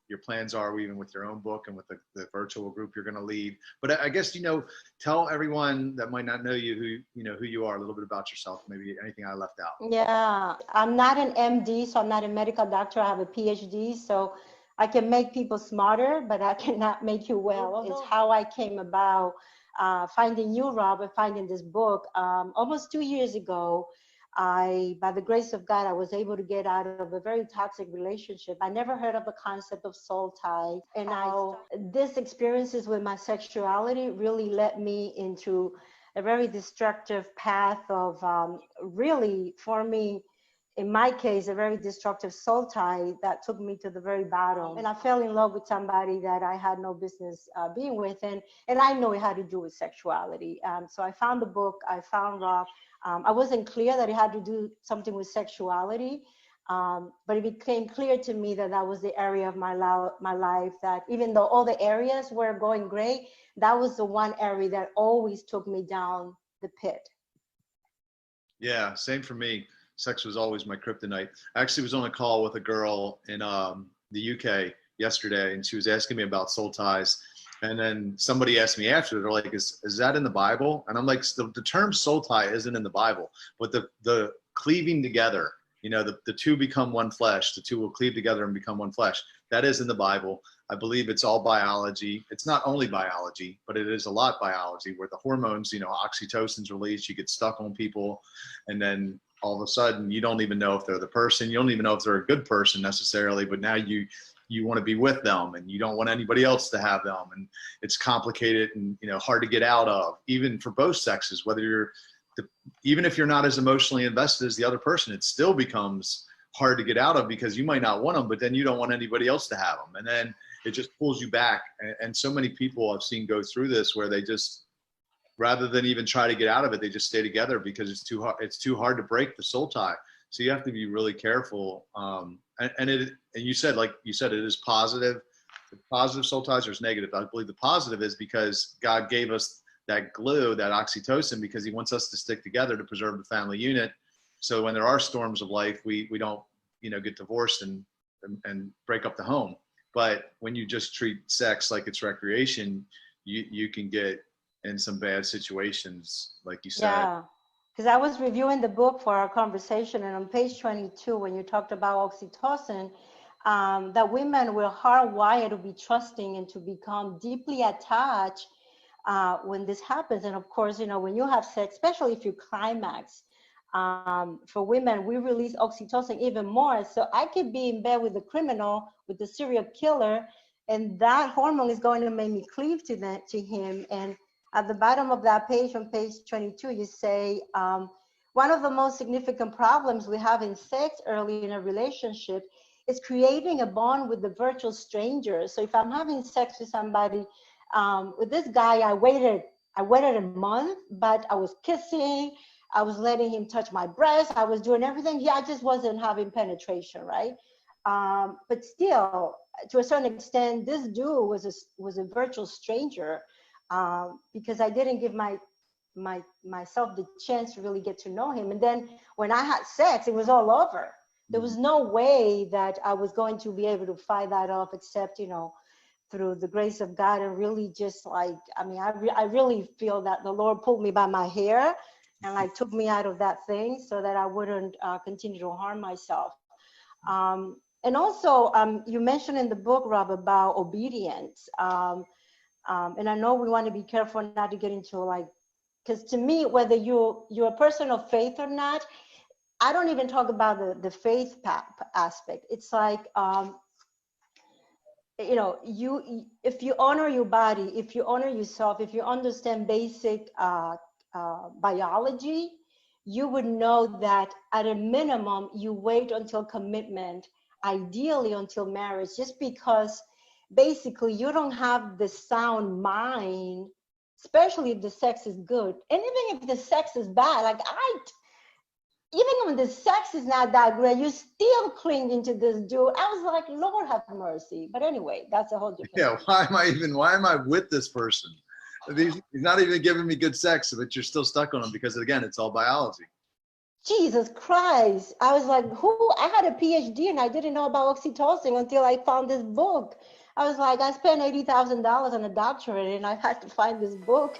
your plans are, even with your own book and with the virtual group you're going to lead. But I guess, tell everyone that might not know you, who you are, a little bit about yourself, maybe anything I left out. Yeah, I'm not an MD, so I'm not a medical doctor. I have a PhD, so I can make people smarter, but I cannot make you well. It's how I came about finding you, Rob, and finding this book. Almost 2 years ago, by the grace of God, I was able to get out of a very toxic relationship. I never heard of the concept of soul tie. And this experiences with my sexuality really led me into a very destructive path of really forming, in my case, a very destructive soul tie that took me to the very bottom. And I fell in love with somebody that I had no business being with. And I know it had to do with sexuality. So I found the book, I found Rob. I wasn't clear that it had to do something with sexuality, but it became clear to me that that was the area of my life that even though all the areas were going great, that was the one area that always took me down the pit. Yeah, same for me. Sex was always my kryptonite. I actually was on a call with a girl in the UK yesterday, and she was asking me about soul ties. And then somebody asked me after, they're like, is that in the Bible? And I'm like, the term soul tie isn't in the Bible, but the cleaving together, the two become one flesh, the two will cleave together and become one flesh. That is in the Bible. I believe it's all biology. It's not only biology, but it is a lot biology, where the hormones, oxytocin's released, you get stuck on people, and then all of a sudden you don't even know if they're the person. You don't even know if they're a good person necessarily, but now you want to be with them and you don't want anybody else to have them. And it's complicated and, hard to get out of, even for both sexes, whether even if you're not as emotionally invested as the other person, it still becomes hard to get out of because you might not want them, but then you don't want anybody else to have them. And then it just pulls you back. And so many people I've seen go through this where they just, rather than even try to get out of it, they just stay together because it's too hard. It's too hard to break the soul tie. So you have to be really careful. And you said, it is positive. The positive soul ties, there's negative. I believe the positive is because God gave us that glue, that oxytocin, because he wants us to stick together to preserve the family unit. So when there are storms of life, we don't, get divorced and break up the home. But when you just treat sex like it's recreation, you can get in some bad situations, like you said. Yeah, because I was reviewing the book for our conversation, and on page 22, when you talked about oxytocin, that women were hardwired to be trusting and to become deeply attached when this happens. And of course, when you have sex, especially if you climax, for women, we release oxytocin even more. So I could be in bed with the criminal, with the serial killer, and that hormone is going to make me cleave to him. And at the bottom of that page, on page 22, you say, one of the most significant problems we have in sex early in a relationship is creating a bond with the virtual stranger. So if I'm having sex with somebody, with this guy, I waited a month, but I was kissing, I was letting him touch my breast, I was doing everything. I just wasn't having penetration, right? But still, to a certain extent, this dude was a virtual stranger, because I didn't give myself the chance to really get to know him. And then when I had sex, it was all over. There was no way that I was going to be able to fight that off, except, through the grace of God, and really just I really feel that the Lord pulled me by my hair and took me out of that thing so that I wouldn't continue to harm myself. And also, you mentioned in the book, Rob, about obedience. And I know we want to be careful not to get into because to me, whether you're a person of faith or not, I don't even talk about the faith aspect. It's if you honor your body, if you honor yourself, if you understand basic biology, you would know that at a minimum, you wait until commitment, ideally until marriage, just because basically you don't have the sound mind, especially if the sex is good. And even if the sex is bad, even when the sex is not that great, you still clinging to this dude. I was like, Lord have mercy. But anyway, that's a whole different. Yeah, why am I with this person? He's not even giving me good sex, but you're still stuck on him because, again, it's all biology. Jesus Christ. I was like, I had a PhD and I didn't know about oxytocin until I found this book. I was like, I spent $80,000 on a doctorate and I had to find this book.